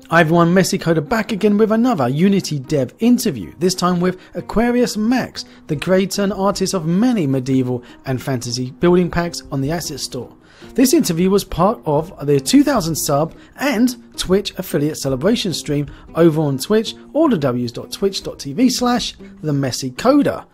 Hi everyone, Messy Coder back again with another Unity Dev interview, this time with Aquarius Max, the creator and artist of many medieval and fantasy building packs on the Asset Store. This interview was part of the 2000 sub and Twitch affiliate celebration stream over on Twitch, allthews.twitch.tv/themessycoder.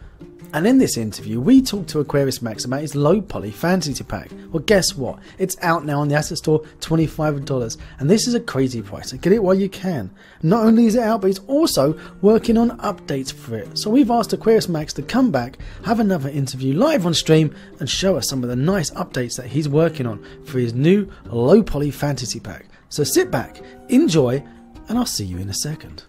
And in this interview, we talked to Aquarius Max about his low poly fantasy pack. Well, guess what? It's out now on the Asset Store, $25, and this is a crazy price, so get it while you can. Not only is it out, but he's also working on updates for it. So we've asked Aquarius Max to come back, have another interview live on stream, and show us some of the nice updates that he's working on for his new low poly fantasy pack. So sit back, enjoy, and I'll see you in a second.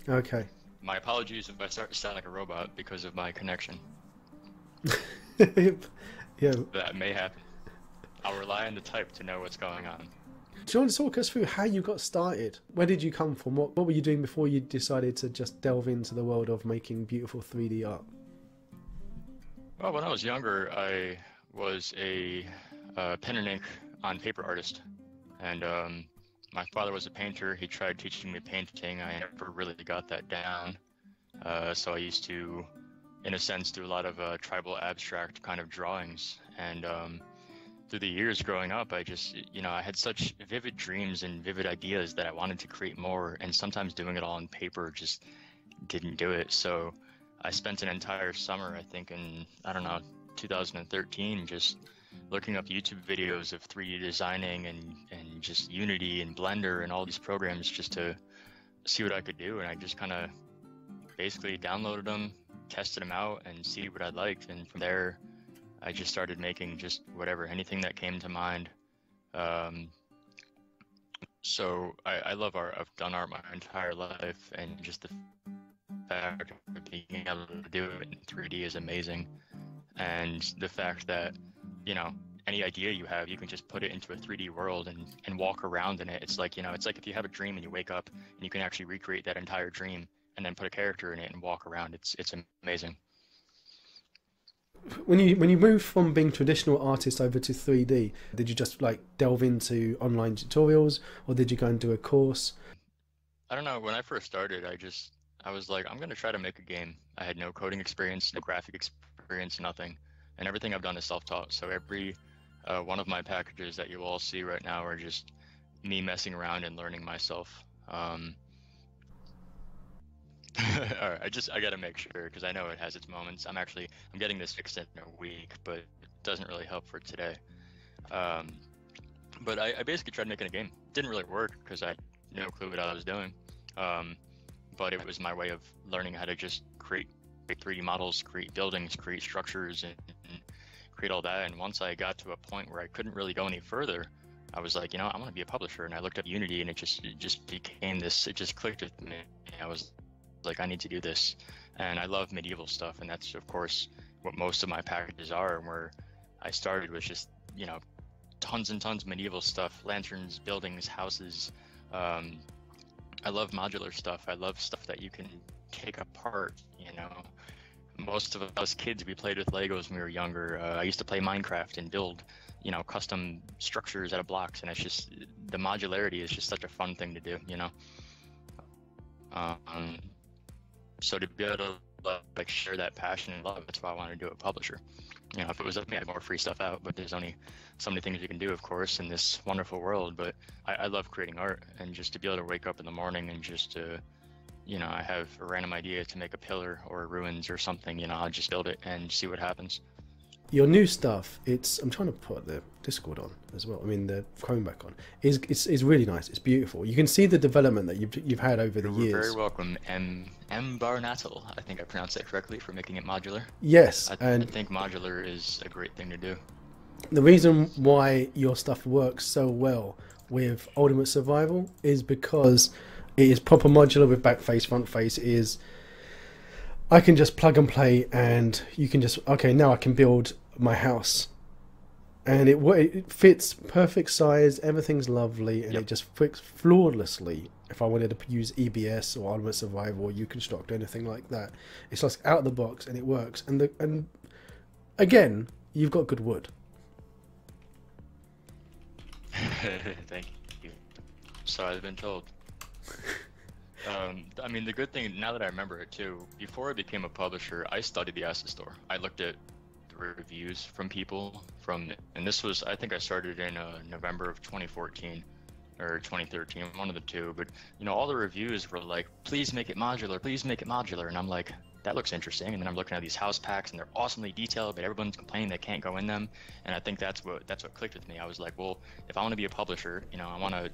Okay. My apologies if I start to sound like a robot because of my connection. Yeah. That may happen. I'll rely on the type to know what's going on. Do you want to talk us through how you got started? Where did you come from? What were you doing before you decided to just delve into the world of making beautiful 3D art? Well, when I was younger, I was a pen and ink on paper artist. And my father was a painter. He tried teaching me painting. I never really got that down. So I used to, in a sense, do a lot of tribal abstract kind of drawings. And through the years growing up, I just, I had such vivid dreams and vivid ideas that I wanted to create more. And sometimes doing it all on paper just didn't do it. So I spent an entire summer, I think in, 2013, just looking up YouTube videos of 3D designing and just Unity and Blender and all these programs just to see what I could do. And I just kind of basically downloaded them, tested them out and see what I liked. And from there, I just started making just whatever, anything that came to mind. So I love art. I've done art my entire life, and just the fact of being able to do it in 3D is amazing. And the fact that any idea you have, you can just put it into a 3D world and walk around in it. It's like, it's like if you have a dream and you wake up and you can actually recreate that entire dream and then put a character in it and walk around. It's amazing. When you moved from being traditional artist over to 3D, did you just like delve into online tutorials, or did you go and do a course? I don't know. When I first started, I was like, I'm going to try to make a game. I had no coding experience, no graphic experience, nothing. And everything I've done is self-taught. So every one of my packages that you all see right now are just me messing around and learning myself. All right, I got to make sure, because I know it has its moments. I'm getting this fixed in a week, but it doesn't really help for today. But I basically tried making a game. Didn't really work because I had no clue what I was doing. But it was my way of learning how to just create 3D models, create buildings, create structures, and create all that. And once I got to a point where I couldn't really go any further, I was like, I want to be a publisher. And I looked up Unity, and it just became this. It just clicked with me. I was like, I need to do this. And I love medieval stuff, and that's of course what most of my packages are. And where I started was just tons and tons of medieval stuff, lanterns, buildings, houses. I love modular stuff. I love stuff that you can take apart. Most of us kids, we played with Legos when we were younger. I used to play Minecraft and build, custom structures out of blocks, and it's just, the modularity is just such a fun thing to do, So to be able to share that passion and love, that's why I want to do a publisher. If it was up to me, I'd have more free stuff out, but there's only so many things you can do, of course, in this wonderful world. But I love creating art, and just to be able to wake up in the morning and just to I have a random idea to make a pillar or ruins or something, I'll just build it and see what happens. Your new stuff, I'm trying to put the Discord on as well. I mean, the Chrome back on. It's really nice. It's beautiful. You can see the development that you've had over the years. You're very welcome, M. Barnatel. I think I pronounced that correctly for making it modular. Yes, I think modular is a great thing to do. The reason why your stuff works so well with Ultimate Survival is because it is proper modular with back face, front face. I can just plug and play, and you can just, okay, now I can build my house. And it fits perfect size, everything's lovely, and it just fits flawlessly if I wanted to use EBS or Ultimate Survival or Uconstruct or anything like that. It's just out of the box and it works. And again, you've got good wood. Thank you. So I've been told. I mean, the good thing, now that I remember it too, before I became a publisher, I studied the asset store. I looked at the reviews from people and this was, I think I started in November of 2014 or 2013, one of the two, but you know, all the reviews were like, please make it modular, please make it modular. And I'm like, that looks interesting. And then I'm looking at these house packs and they're awesomely detailed, but everyone's complaining they can't go in them. And I think that's what clicked with me. I was like, well, if I want to be a publisher, you know, I want to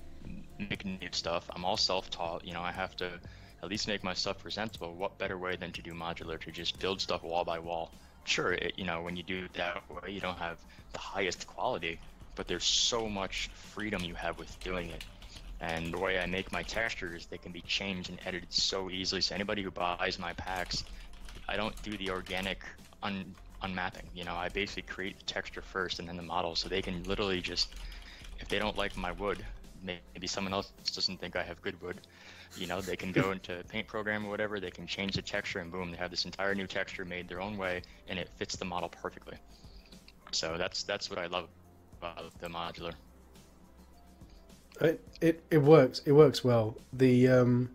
make new stuff. I'm all self-taught, you know, I have to at least make my stuff presentable. What better way than to do modular, to just build stuff wall by wall? Sure, you know, when you do it that way, you don't have the highest quality, but there's so much freedom you have with doing it. And the way I make my textures, they can be changed and edited so easily. So anybody who buys my packs, I don't do the organic unmapping. You know, I basically create the texture first and then the model, so they can literally just, if they don't like my wood, maybe someone else doesn't think I have good wood, you know, they can go into Paint program or whatever, they can change the texture and boom, they have this entire new texture made their own way and it fits the model perfectly. So that's what I love about the modular. It works well. You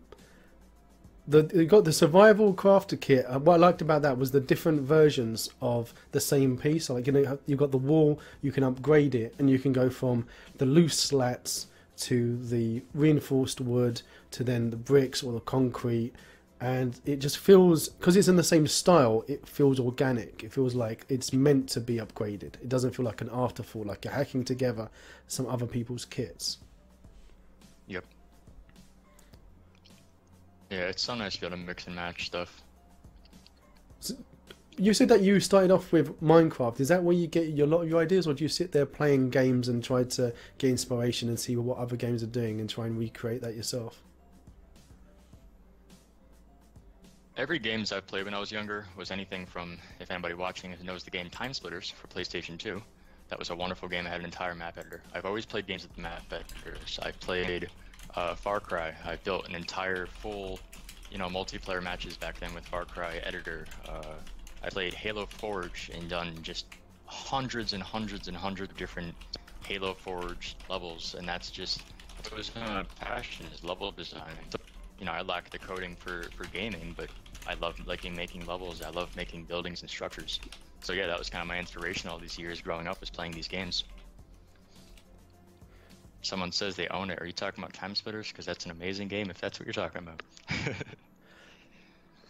got the survival crafter kit. What I liked about that was the different versions of the same piece. So like, you know, you've got the wall, you can upgrade it, and you can go from the loose slats to the reinforced wood to then the bricks or the concrete, and it just feels, because it's in the same style, it feels organic. It feels like it's meant to be upgraded. It doesn't feel like an afterthought, like you're hacking together some other people's kits. Yep. Yeah, it's so nice to be able to mix and match stuff. So you said that you started off with Minecraft. Is that where you get a lot of your ideas, or do you sit there playing games and try to get inspiration and see what other games are doing and try and recreate that yourself? Every games I've played when I was younger was anything from, if anybody watching knows the game Time Splitters for PlayStation 2. That was a wonderful game. I had an entire map editor. I've always played games with map editors. I played Far Cry. I built an entire full, you know, multiplayer matches back then with Far Cry editor. I played Halo Forge and done just hundreds and hundreds and hundreds of different Halo Forge levels, and that's just, it was my passion, is level design. You know, I lack the coding for gaming, but I love making levels. I love making buildings and structures. So yeah, that was kind of my inspiration all these years growing up, was playing these games. Someone says they own it. Are you talking about Time Splitters? Because that's an amazing game if that's what you're talking about.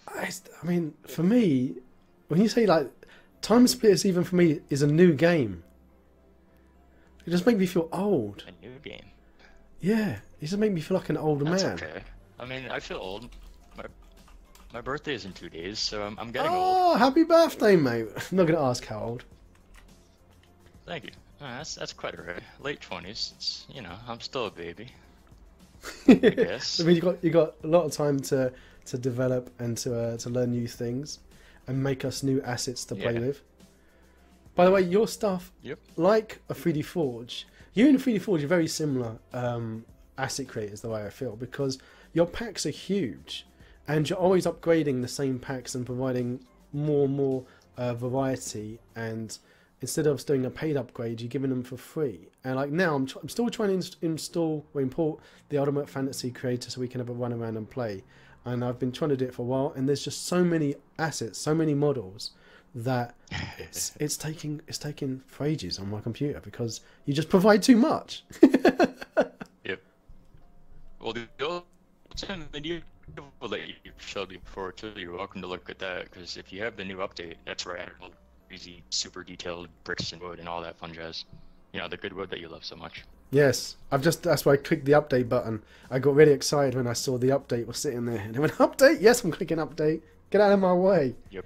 I mean, for me, when you say like Time Splitters, even for me, is a new game. It just makes me feel old. A new game? Yeah, it just makes me feel like an older man. That's okay. I mean, I feel old. My birthday is in 2 days, so I'm getting old. Oh, happy birthday, mate. I'm not going to ask how old. Thank you. That's quite alright. Late 20s. It's, you know, I'm still a baby. I guess. I mean, you got a lot of time to develop and to learn new things and make us new assets to play with. By the way, your stuff, like a 3D Forge, you and 3D Forge are very similar asset creators, the way I feel, because your packs are huge and you're always upgrading the same packs and providing more and more variety, and instead of doing a paid upgrade, you're giving them for free. And like now, I'm still trying to install or import the Ultimate Fantasy Creator so we can have a run around and play. And I've been trying to do it for a while, and there's just so many assets, so many models, that it's taking for ages on my computer because you just provide too much. Yep. Well, the video that you showed before too, you're welcome to look at that, because if you have the new update, that's where I added all the crazy, super detailed bricks and wood and all that fun jazz. You know, the good wood that you love so much. Yes, that's why I clicked the update button. I got really excited when I saw the update was sitting there, and I went, update? Yes, I'm clicking update. Get out of my way. Yep.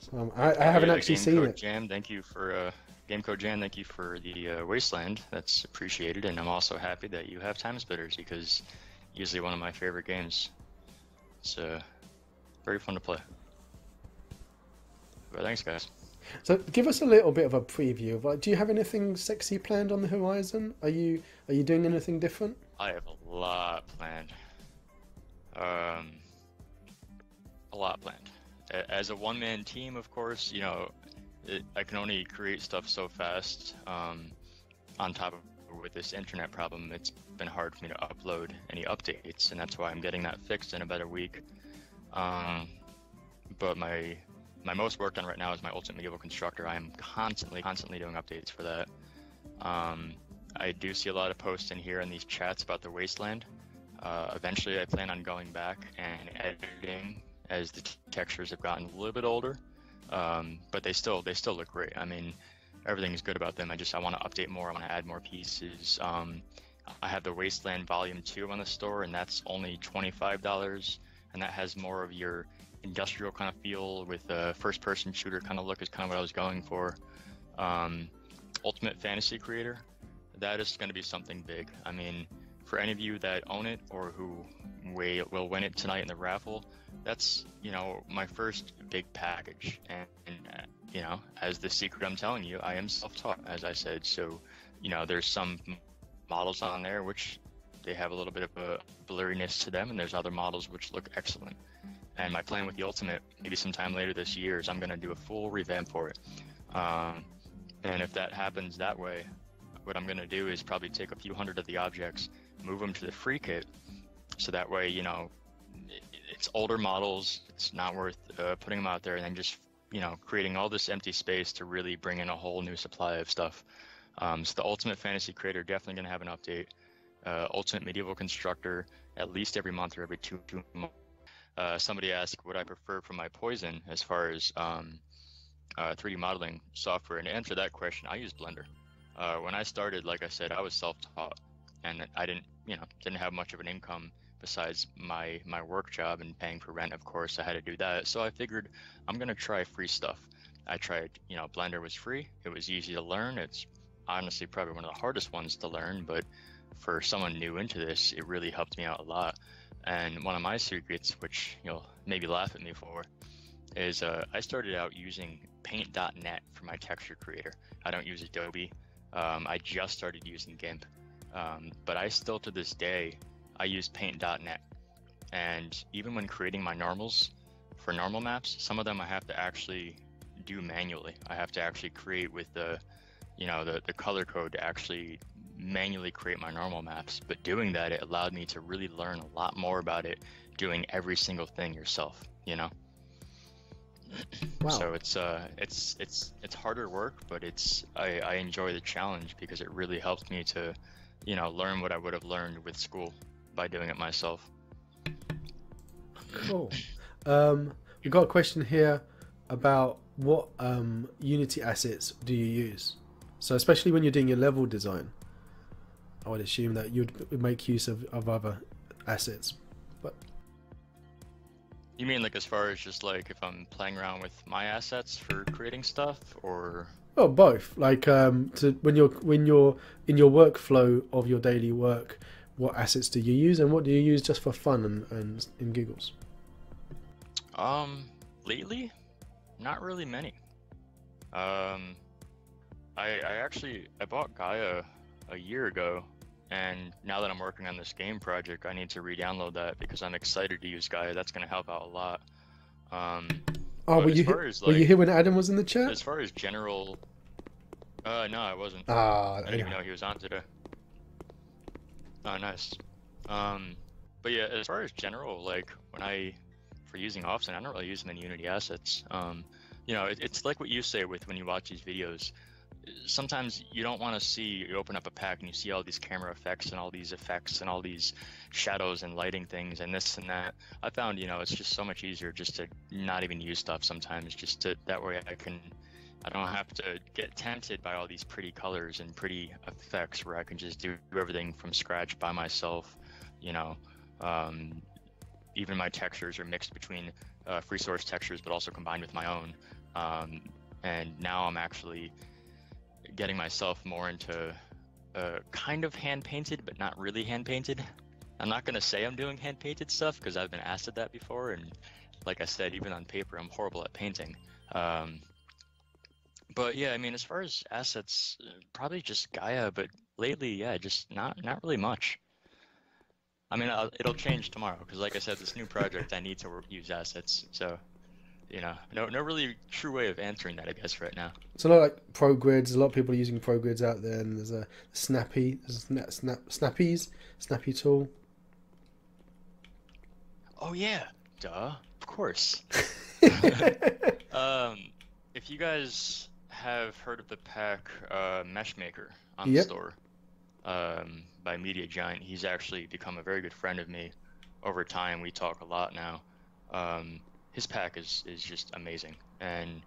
So I haven't actually seen it. Jam, thank you for Gamecode Jam. Thank you for the Wasteland. That's appreciated, and I'm also happy that you have Time Splitters, because usually one of my favorite games. It's very fun to play. But thanks, guys. So give us a little bit of a preview of, like, do you have anything sexy planned on the horizon? Are you doing anything different? I have a lot planned. Um, a lot planned. As a one-man team, of course, I can only create stuff so fast. On top of with this internet problem, it's been hard for me to upload any updates, and that's why I'm getting that fixed in about a week. But my most work done right now is my Ultimate Medieval Constructor. I am constantly doing updates for that. I do see a lot of posts in here in these chats about the Wasteland. Eventually, I plan on going back and editing as the textures have gotten a little bit older, but they still look great. I mean, everything's good about them. I want to update more. I want to add more pieces. I have the Wasteland Volume 2 on the store, and that's only $25, and that has more of your industrial kind of feel with a first-person shooter kind of look is kind of what I was going for. Ultimate Fantasy Creator, that is going to be something big. I mean, for any of you that own it or who will win it tonight in the raffle, that's, my first big package. And as the secret I'm telling you, I am self-taught, as I said. So, there's some models on there which they have a little bit of a blurriness to them, and there's other models which look excellent. And my plan with the Ultimate, maybe sometime later this year, is I'm going to do a full revamp for it. And if that happens that way, what I'm going to do is probably take a few hundred of the objects, move them to the free kit, so that way, it's older models, it's not worth putting them out there, and then just, creating all this empty space to really bring in a whole new supply of stuff. So the Ultimate Fantasy Creator, definitely going to have an update. Ultimate Medieval Constructor, at least every month or every two months. Somebody asked what I prefer for my Poison as far as 3D modeling software, and to answer that question, I use Blender. When I started, like I said, I was self-taught, and I didn't have much of an income besides my work job and paying for rent. Of course, I had to do that. So I figured I'm gonna try free stuff. I tried, Blender was free. It was easy to learn. It's honestly probably one of the hardest ones to learn, but for someone new into this, it really helped me out a lot. And one of my secrets, which you'll maybe laugh at me for, is I started out using paint.net for my texture creator. I don't use Adobe. I just started using GIMP. But I still, to this day, I use paint.net. And even when creating my normals for normal maps, some of them I have to actually do manually. I have to actually create with the color code to actually manually create my normal maps. But doing that, it allowed me to really learn a lot more about it, doing every single thing yourself, Wow. So it's harder work, but I enjoy the challenge because it really helps me to, learn what I would have learned with school by doing it myself. Cool. We've got a question here about what Unity assets do you use? So especially when you're doing your level design, I would assume that you'd make use of other assets. But You mean like as far as just like if I'm playing around with my assets for creating stuff, or? oh, both. Like when you're in your workflow of your daily work, what assets do you use, and what do you use just for fun and in giggles? Lately, not really many. I bought Gaia a year ago, and now that I'm working on this game project, I need to re-download that because I'm excited to use Gaia. That's going to help out a lot. Oh, were you here when Adam was in the chat? As far as general, no, I wasn't. Ah, I didn't even know he was on today. Oh, nice. But yeah, as far as general, like for using Offset, I don't really use many Unity assets. It's like what you say when you watch these videos. Sometimes you don't want to see, you open up a pack and you see all these camera effects and all these effects and all these shadows and lighting things and this and that. I found, it's just so much easier just to not even use stuff sometimes, that way I don't have to get tempted by all these pretty colors and pretty effects where I can just do everything from scratch by myself. Even my textures are mixed between free source textures, but also combined with my own. And now I'm actually getting myself more into kind of hand painted, but not really hand painted. I'm not going to say I'm doing hand painted stuff because I've been asked at that before. And like I said, even on paper, I'm horrible at painting. But yeah, I mean, as far as assets, probably just Gaia, but lately, yeah, just not really much. I mean, it'll change tomorrow because, like I said, this new project I need to use assets. So, no really true way of answering that, I guess, right now. So a lot like pro grids. A lot of people are using pro grids out there, and there's a Snappy, Snappy tool. Oh yeah, duh, of course. If you guys have heard of the pack Mesh Maker on the Yep. store, by Media Giant, he's actually become a very good friend of me over time. We talk a lot now. His pack is just amazing, and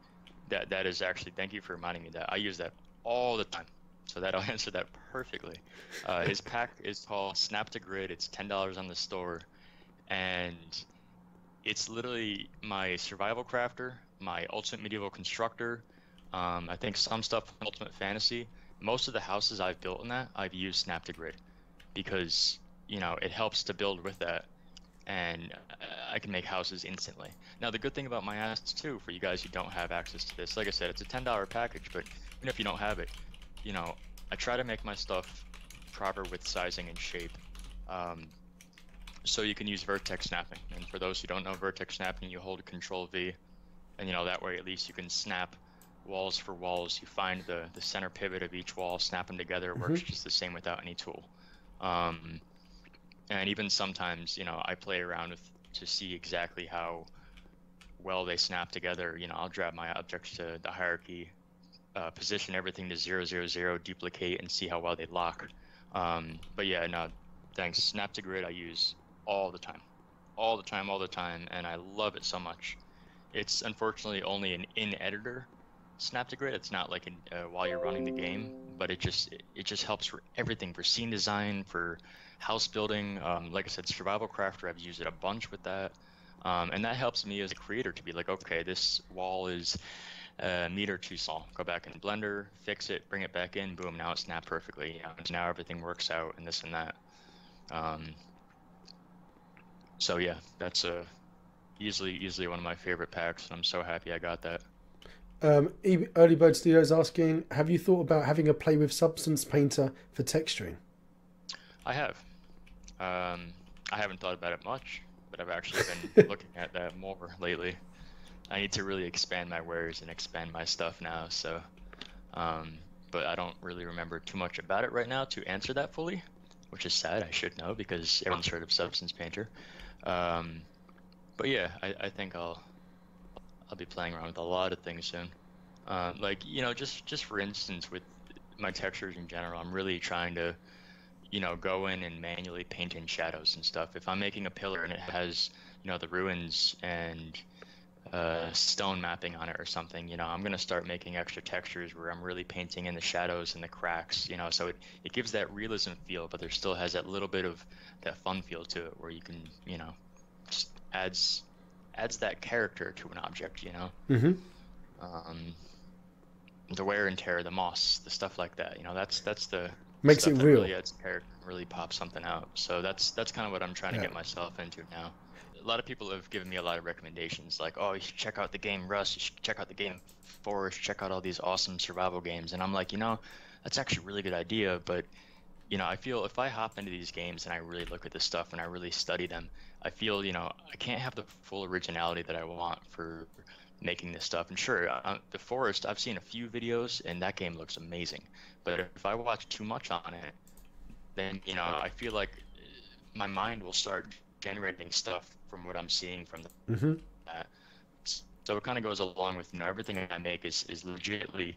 that is actually, thank you for reminding me that. I use that all the time, so that'll answer that perfectly. His pack is called Snap to Grid. It's $10 on the store, and it's literally my survival crafter, my ultimate medieval constructor. I think some stuff in Ultimate Fantasy. Most of the houses I've built in that, I've used Snap to Grid because, it helps to build with that, and I can make houses instantly. Now, the good thing about my assets too, for you guys who don't have access to this, like I said, it's a $10 package, but even if you don't have it, I try to make my stuff proper with sizing and shape. So you can use vertex snapping, and for those who don't know vertex snapping, you hold Control V, and that way at least you can snap walls for walls. You find the center pivot of each wall, snap them together. It works just the same without any tool. And even sometimes, I play around to see exactly how well they snap together. I'll drag my objects to the hierarchy, position everything to 0, 0, 0, duplicate, and see how well they lock. But yeah, no, thanks. Snap to Grid I use all the time, and I love it so much. It's unfortunately only an in-editor Snap to Grid. It's not like while you're running the game, but it just helps for everything, for scene design, for house building. Like I said, survival crafter, I've used it a bunch with that, and that helps me as a creator to be like, okay, this wall is a meter too small. Go back in Blender, fix it, bring it back in, boom, now it snapped perfectly. Now everything works out, and this and that. So yeah, that's easily one of my favorite packs, and I'm so happy I got that. Early Bird Studios asking, have you thought about having a play with Substance Painter for texturing? I have. I haven't thought about it much, but I've actually been looking at that more lately. I need to really expand my wares and expand my stuff now, so but I don't really remember too much about it right now to answer that fully, which is sad. I should know because everyone's heard of Substance Painter. But yeah, I think I'll be playing around with a lot of things soon. Like, just for instance, with my textures in general, I'm really trying to, go in and manually paint in shadows and stuff. If I'm making a pillar and it has, the ruins and stone mapping on it or something, I'm going to start making extra textures where I'm really painting in the shadows and the cracks, so it gives that realism feel, but there still has that little bit of that fun feel to it where you can, just adds that character to an object, the wear and tear, the moss, the stuff like that, that's the makes stuff it that real. really adds character, really pops something out. So that's kind of what I'm trying to get myself into now. A lot of people have given me a lot of recommendations, like, oh, you should check out the game Rust, you should check out the game Forest, check out all these awesome survival games, and I'm like, that's actually a really good idea, but I feel if I hop into these games and I really look at this stuff and I really study them, I feel, I can't have the full originality that I want for making this stuff. And sure, the Forest, I've seen a few videos and that game looks amazing. But if I watch too much on it, then, I feel like my mind will start generating stuff from what I'm seeing from that. So it kind of goes along with, everything I make is legitimately,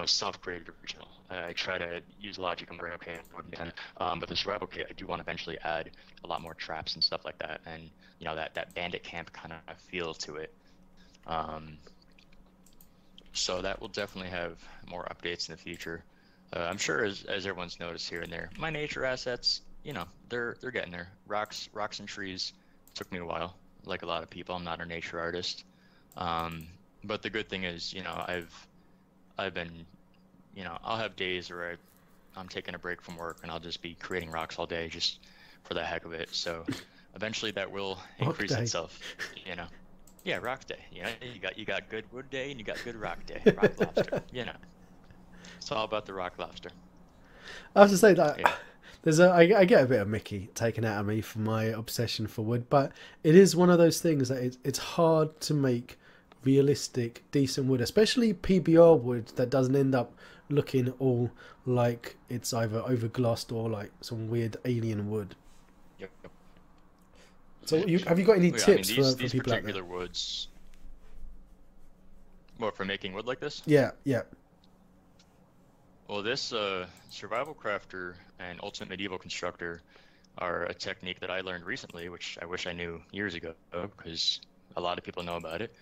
self-created original. I try to use logic. I'm very okay, but the survival kit, I do want to eventually add a lot more traps and stuff like that, and that bandit camp kind of feel to it. So that will definitely have more updates in the future. I'm sure, as everyone's noticed here and there, my nature assets, they're getting there. Rocks and trees took me a while. Like a lot of people, I'm not a nature artist. But the good thing is, I've been, I'll have days where I'm taking a break from work and I'll just be creating rocks all day just for the heck of it. So eventually that will increase itself, Yeah, rock day. You got good wood day and you got good rock day. Rock lobster. It's all about the rock lobster. I have to say that I get a bit of Mickey taken out of me for my obsession for wood, but it is one of those things that it's hard to make realistic, decent wood, especially PBR wood that doesn't end up looking all like it's either overglassed or like some weird alien wood. Yep. So have you got any tips I for these people out there? particular woods? What, for making wood like this? Yeah, yeah. Well, this survival crafter and ultimate medieval constructor are a technique that I learned recently, which I wish I knew years ago, because a lot of people know about it.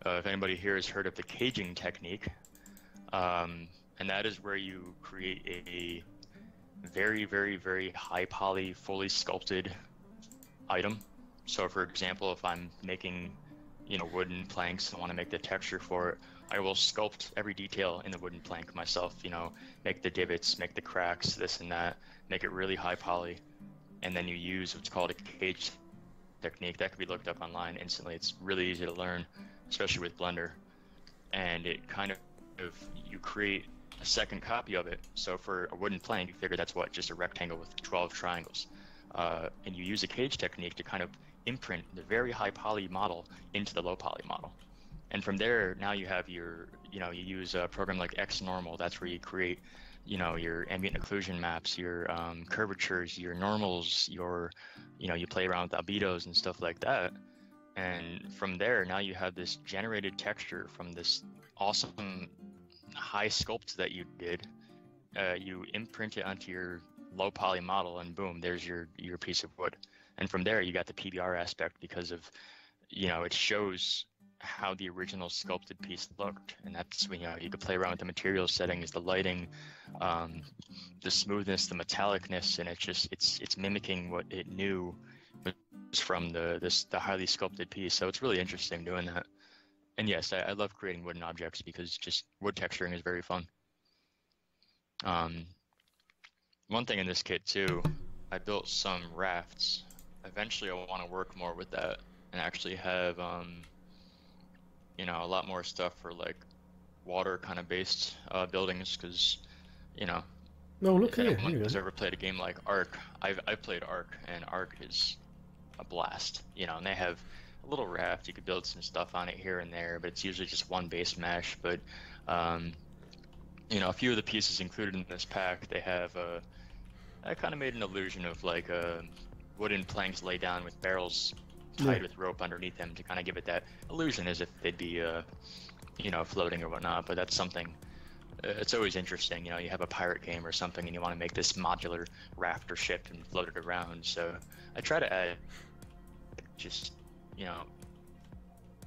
If anybody here has heard of the caging technique, and that is where you create a very, very, very high poly, fully sculpted item. So, for example, if I'm making, wooden planks and want to make the texture for it, I will sculpt every detail in the wooden plank myself, make the divots, make the cracks, this and that, make it really high poly, and then you use what's called a cage technique. That can be looked up online instantly. It's really easy to learn, especially with Blender, and it kind of, you create a second copy of it. So for a wooden plank, you figure that's what, just a rectangle with 12 triangles, and you use a cage technique to kind of imprint the very high poly model into the low poly model. And from there, now you have your, you use a program like XNormal. That's where you create, your ambient occlusion maps, your curvatures, your normals, your, you play around with albedos and stuff like that. And from there, now you have this generated texture from this awesome high sculpt that you did. You imprint it onto your low poly model, and boom, there's your piece of wood. And from there, you got the PBR aspect because of, it shows how the original sculpted piece looked, and that's when you could play around with the material settings, the lighting, the smoothness, the metallicness, and it's mimicking what it knew was from the highly sculpted piece. So it's really interesting doing that. And yes, I love creating wooden objects because just wood texturing is very fun. One thing in this kit too, I built some rafts. Eventually I want to work more with that and actually have a lot more stuff for like water kind of based buildings, because no, look if here. anyone has ever played a game like Ark, I've played Ark, and Ark is a blast, and they have a little raft. You could build some stuff on it here and there, but it's usually just one base mesh. But a few of the pieces included in this pack, they have I kind of made an illusion of like wooden planks laid down with barrels tied with rope underneath them to kind of give it that illusion as if they'd be floating or whatnot. But that's something, it's always interesting. You have a pirate game or something and you want to make this modular raft or ship and float it around. So I try to add just,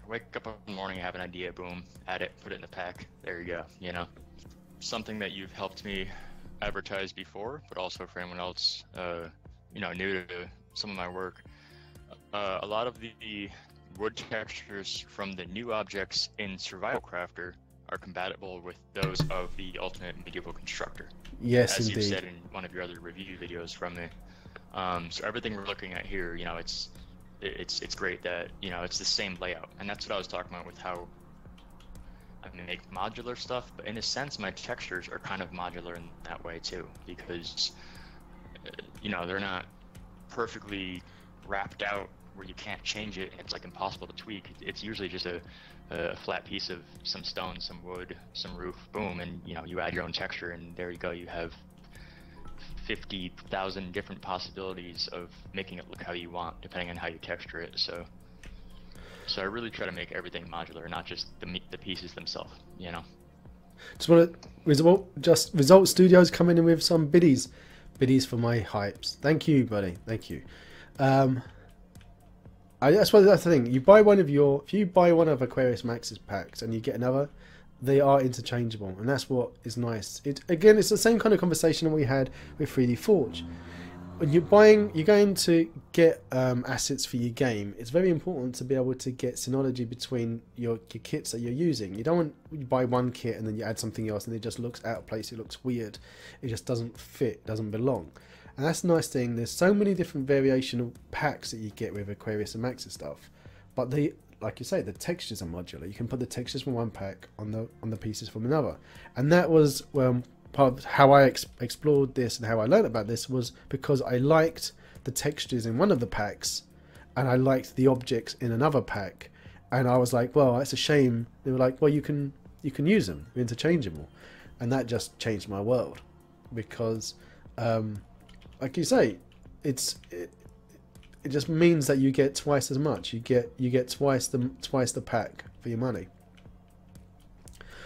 wake up in the morning, have an idea, boom, add it, put it in the pack, there you go. Something that you've helped me advertise before, but also for anyone else new to some of my work, a lot of the wood textures from the new objects in Survival Crafter are compatible with those of the Ultimate Medieval Constructor. Yes, as indeed. you said in one of your other review videos from me. So everything we're looking at here, it's great that it's the same layout, and that's what I was talking about with how I make modular stuff. But in a sense, my textures are kind of modular in that way too, because they're not perfectly wrapped out where you can't change it and it's like impossible to tweak. It's usually just a flat piece of some stone, some wood, some roof, boom, and you add your own texture, and there you go. You have 50,000 different possibilities of making it look how you want, depending on how you texture it. So I really try to make everything modular, not just the pieces themselves. Just want to Result Studios coming in with some biddies for my hypes. Thank you, buddy. Thank you. I suppose that's the thing. If you buy one of Aquarius Max's packs and you get another, they are interchangeable, and that's what is nice. Again, it's the same kind of conversation that we had with 3D Forge. When you're going to get assets for your game, it's very important to be able to get synology between your kits that you're using. You don't want you buy one kit and then you add something else and it just looks out of place, it looks weird, it just doesn't fit, doesn't belong. And that's the nice thing. There's so many different variation of packs that you get with Aquarius and Max's stuff, but they, like you say, the textures are modular. You can put the textures from one pack on the pieces from another, and that was part of how I explored this and how I learned about this was because I liked the textures in one of the packs, and I liked the objects in another pack, and I was like, well, it's a shame. They were like, well, you can use them, you're interchangeable, and that just changed my world because, like you say, it just means that you get twice as much. You get twice the pack for your money.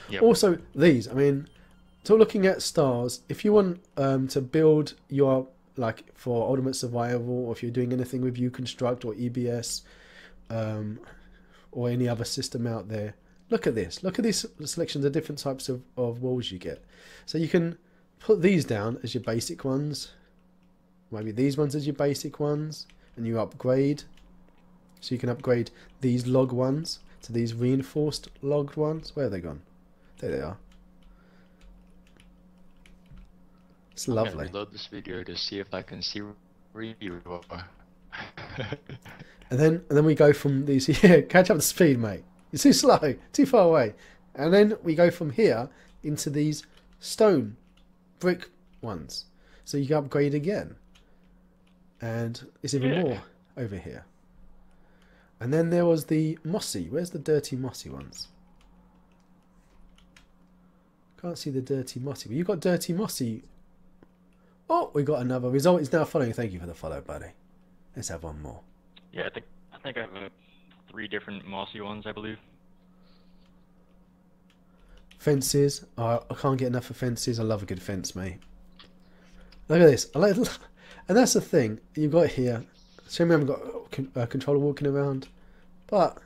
Yep. Also, these, I mean, so looking at stars, if you want to build your, like for Ultimate Survival, or if you're doing anything with Uconstruct or EBS, or any other system out there, look at this. Look at these selections of different types of walls you get. So you can put these down as your basic ones, maybe these ones as your basic ones, and you upgrade. So you can upgrade these log ones to these reinforced logged ones. Where have they gone? There they are. It's lovely. I'm gonna reload this video to see if I can see where you are. and then we go from these. Yeah, catch up to speed, mate. You're too slow, too far away. And then we go from here into these stone brick ones. So you can upgrade again. And it's even more over here. And then there was the mossy. Where's the dirty mossy ones? Can't see the dirty mossy. But you've got dirty mossy. Oh, we got another result. Is now following. Thank you for the follow, buddy. Let's have one more. Yeah, I think I have 3 different mossy ones, I believe. Fences. I can't get enough of fences. I love a good fence, mate. Look at this. I like, and that's the thing you've got here. So we haven't got a controller walking around, but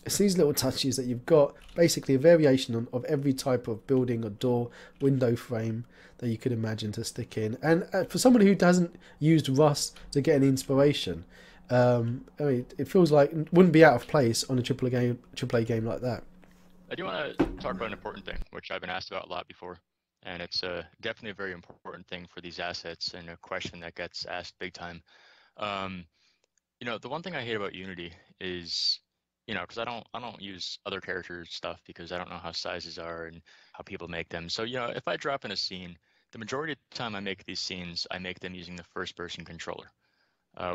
it's these little touches that you've got. Basically, a variation of every type of building or door, window frame that you could imagine to stick in. And for somebody who hasn't used Rust to get an inspiration, I mean, it feels like it wouldn't be out of place on a AAA game like that. I do want to talk about an important thing, which I've been asked about a lot before, and it's definitely a very important thing for these assets, and a question that gets asked big time. You know, the one thing I hate about Unity is, you know, because I don't use other characters stuff because I don't know how sizes are and how people make them. So, you know, if I drop in a scene, the majority of the time I make these scenes, I make them using the first-person controller,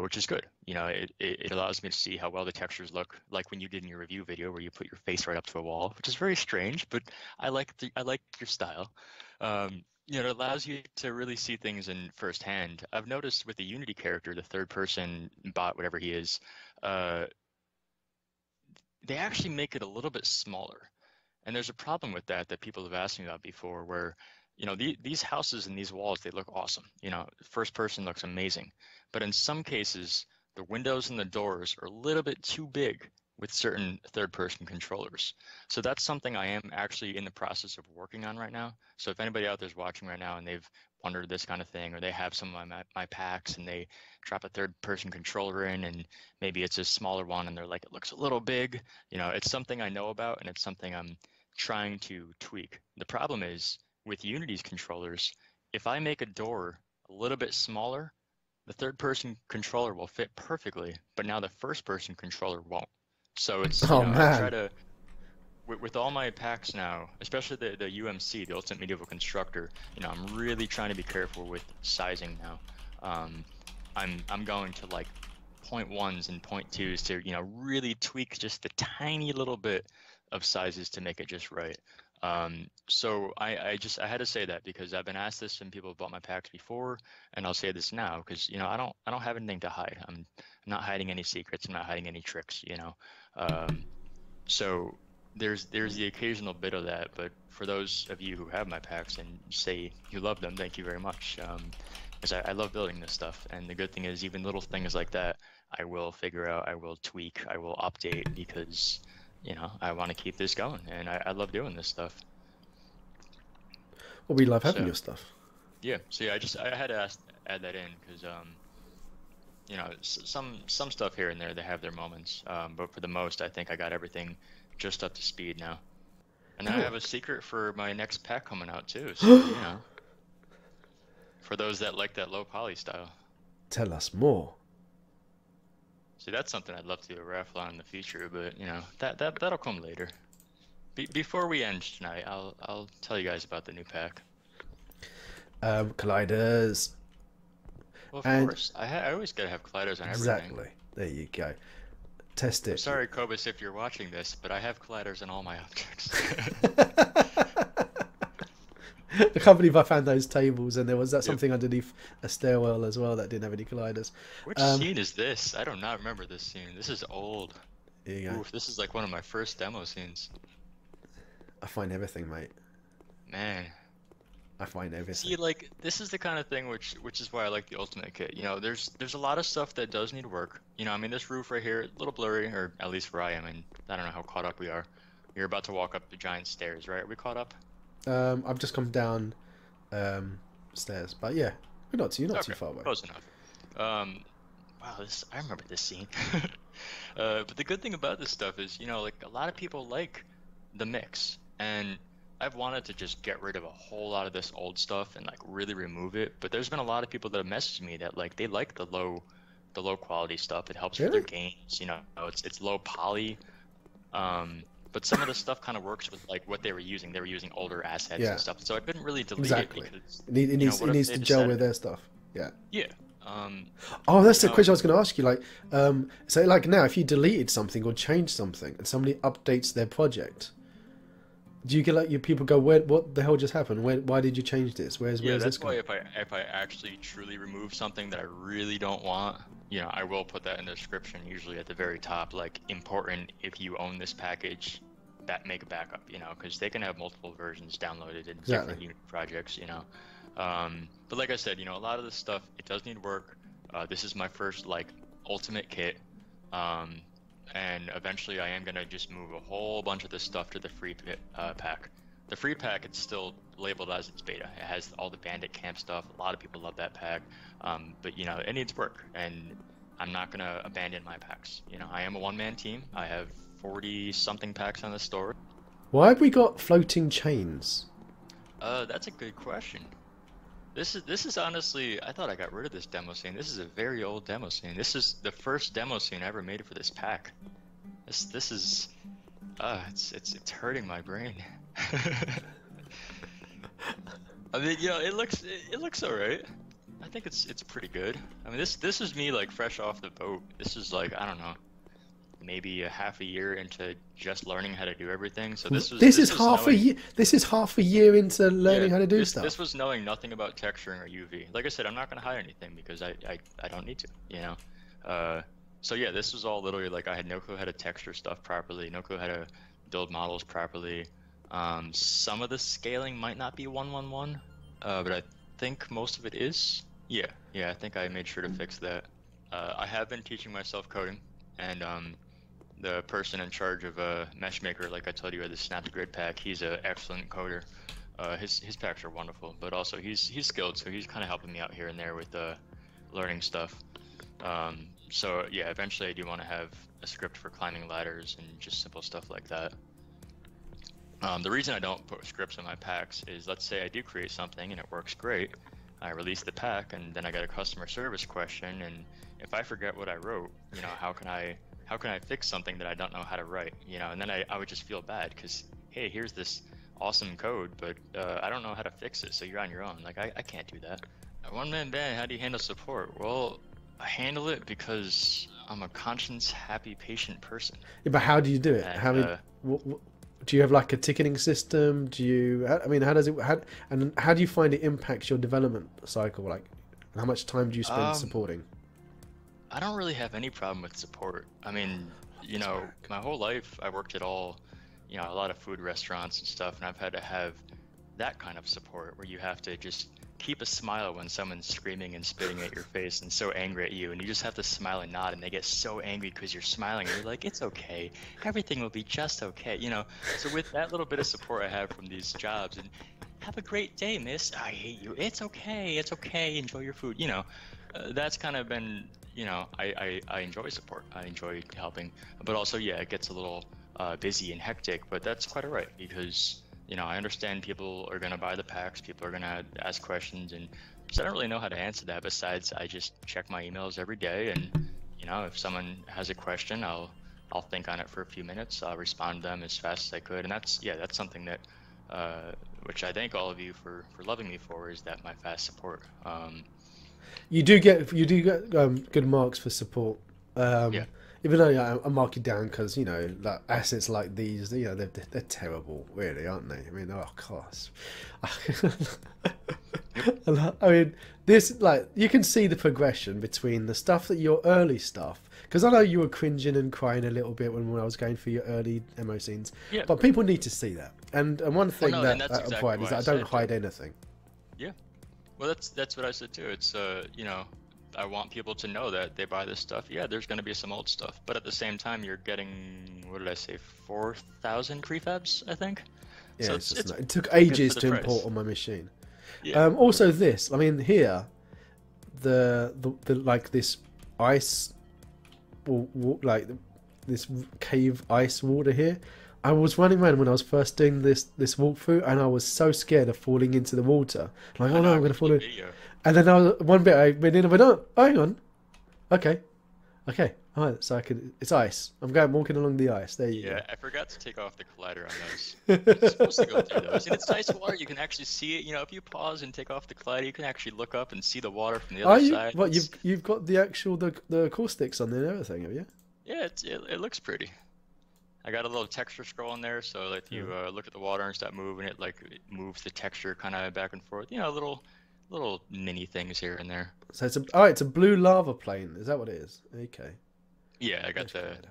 which is good. You know, it allows me to see how well the textures look, like when you did in your review video where you put your face right up to a wall, which is very strange, but I like your style. You know, it allows you to really see things in firsthand. I've noticed with the Unity character, the third-person bot, whatever he is, they actually make it a little bit smaller. And there's a problem with that people have asked me about before, where, you know, these houses and these walls, they look awesome. You know, first person looks amazing. But in some cases, the windows and the doors are a little bit too big with certain third-person controllers. So that's something I am actually in the process of working on right now. So if anybody out there is watching right now and they've wondered this kind of thing, or they have some of my packs and they drop a third-person controller in and maybe it's a smaller one and they're like, it looks a little big, you know, it's something I know about and it's something I'm trying to tweak. The problem is with Unity's controllers, if I make a door a little bit smaller, the third-person controller will fit perfectly, but now the first-person controller won't. So it's, Oh, you know, man. I try to, with all my packs now, especially the UMC, the Ultimate Medieval Constructor, you know, I'm really trying to be careful with sizing now. I'm going to like 0.1s and 0.2s to, you know, really tweak just the tiny little bit of sizes to make it just right. So I had to say that because I've been asked this and people have bought my packs before, and I'll say this now because, you know, I don't have anything to hide. I'm not hiding any secrets. I'm not hiding any tricks, you know. So there's the occasional bit of that, but for those of you who have my packs and say you love them, thank you very much. Because I love building this stuff, and the good thing is even little things like that I will figure out, I will tweak, I will update because, you know, I want to keep this going, and I love doing this stuff. Well, we love having your stuff. Yeah, so yeah, I had to add that in because you know, some stuff here and there, they have their moments, but for the most, I think I got everything just up to speed now. And then I have a secret for my next pack coming out too, so, you know, for those that like that low poly style. Tell us more. See, that's something I'd love to do a raffle on in the future, but, you know, that'll come later. Before we end tonight, I'll tell you guys about the new pack. Colliders. Well, of And course. I always gotta have colliders on everything. exactly. There you go. Test I'm it. sorry, Cobus, if you're watching this, but I have colliders on all my objects. I can't believe I found those tables, and there was that something underneath a stairwell as well that didn't have any colliders. Which scene is this? I do not remember this scene. This is old. There you go. Oof, this is like one of my first demo scenes. I find everything, mate. Man. I find everything. See, like, this is the kind of thing which is why I like the Ultimate Kit. You know, there's a lot of stuff that does need work. You know, I mean, this roof right here, a little blurry, or at least where I am, and I don't know how caught up we are. You're about to walk up the giant stairs, right? Are we caught up? I've just come down stairs, but yeah, we're not too far away. Close enough. Wow, I remember this scene. But the good thing about this stuff is, you know, like a lot of people like the mix, and I've wanted to just get rid of a whole lot of this old stuff and like really remove it. But there's been a lot of people that have messaged me that like they like the low quality stuff. It helps for their games. You know, it's low poly. But some of the stuff kind of works with like what they were using. They were using older assets and stuff, so I couldn't really delete it because it needs to gel with their stuff. Yeah. Yeah. Oh, that's the question I was going to ask you. Like, so like now, if you deleted something or changed something, and somebody updates their project, do you get like your people go, what the hell just happened? Why did you change this? Where's that's this why if I actually truly remove something that I really don't want, you know, I will put that in the description, usually at the very top, like important if you own this package, that make a backup, you know, because they can have multiple versions downloaded in different Unity projects, you know. But like I said, you know, a lot of this stuff, it does need work. This is my first like ultimate kit. And eventually I am going to just move a whole bunch of this stuff to the free pack. The free pack, it's still labeled as its beta. It has all the bandit camp stuff. A lot of people love that pack. But, you know, it needs work. And I'm not going to abandon my packs. You know, I am a one-man team. I have 40-something packs on the store. Why have we got floating chains? That's a good question. This is honestly, I thought I got rid of this demo scene. This is a very old demo scene. This is the first demo scene I ever made for this pack. This is, it's hurting my brain. I mean, you know, it looks alright. I think it's pretty good. I mean, this is me like fresh off the boat. This is like, I don't know, maybe a half a year into just learning how to do everything. So this is half a year. This is half a year into learning how to do stuff. This was knowing nothing about texturing or UV. Like I said, I'm not going to hide anything because I don't need to, you know. So yeah, this was all literally like I had no clue how to texture stuff properly, no clue how to build models properly. Some of the scaling might not be 1:1:1, but I think most of it is. Yeah, I think I made sure to fix that. I have been teaching myself coding, and the person in charge of Meshmaker, like I told you, had the Snaps Grid pack. He's an excellent coder. His packs are wonderful, but also he's skilled, so he's kind of helping me out here and there with learning stuff. So yeah, eventually I do want to have a script for climbing ladders and just simple stuff like that. The reason I don't put scripts in my packs is, let's say I do create something and it works great. I release the pack and then I get a customer service question, and if I forget what I wrote, you know, how can I fix something that I don't know how to write, you know? And then I would just feel bad because, hey, here's this awesome code, but I don't know how to fix it, so you're on your own. Like, I can't do that. A one-man band, how do you handle support? Well, I handle it because I'm a conscience-happy, patient person. Yeah, but how do you do it? And, do you have like a ticketing system? Do you? I mean, how do you find it impacts your development cycle? Like, how much time do you spend supporting? I don't really have any problem with support. I mean, you know, my whole life I worked at a lot of food restaurants and stuff, and I've had to have that kind of support where you have to just keep a smile when someone's screaming and spitting at your face and so angry at you, and you just have to smile and nod, and they get so angry because you're smiling, and you're like, it's okay, everything will be just okay, you know. So with that little bit of support I have from these jobs, and have a great day, miss, I hate you, it's okay, enjoy your food, you know, that's kind of been, you know, I enjoy support, I enjoy helping, but also, yeah, it gets a little busy and hectic, but that's quite alright, because you know, I understand people are going to buy the packs, people are going to ask questions, and so I don't really know how to answer that besides I just check my emails every day, and, you know, if someone has a question, I'll think on it for a few minutes, I'll respond to them as fast as I could, and that's something that which I thank all of you for loving me for, is that my fast support. You do get good marks for support. Yeah. Even though I mark you down because like assets like these, they're terrible, really, aren't they? I mean, oh gosh. I mean, this like you can see the progression between the stuff that your early stuff. Because I know you were cringing and crying a little bit when I was going through your early MO scenes, Yeah. but people need to see that. And one thing Well, no, and that that's I'm exactly proud is why that I I don't said hide anything. Yeah. Well, that's what I said too. It's I want people to know that they buy this stuff. Yeah, there's going to be some old stuff, but at the same time, you're getting, what did I say, 4,000 prefabs, I think. Yeah, So it's it's not, it took pretty good ages for to the import price. on my machine. Yeah. Also, this. I mean, here, the like this ice, like this cave ice water here. I was running around when I was first doing this walkthrough, and I was so scared of falling into the water. Like, I oh know, no, I I'm gonna watched fall the in. video. And then one bit I went in and went, oh, hang on, okay, all right. So I could. It's ice. I'm walking along the ice. There you go. Yeah, I forgot to take off the collider on those. You're supposed to go through those. And it's nice water. You can actually see it. If you pause and take off the collider, you can actually look up and see the water from the Are other you? side. What you've got the actual the caustics on there and everything, have you? Yeah, it looks pretty. I got a little texture scroll in there, so if you look at the water and start moving it, like it moves the texture kind of back and forth. Little mini things here and there. So it's a blue lava plane. Is that what it is? Okay. Yeah, I got That's good.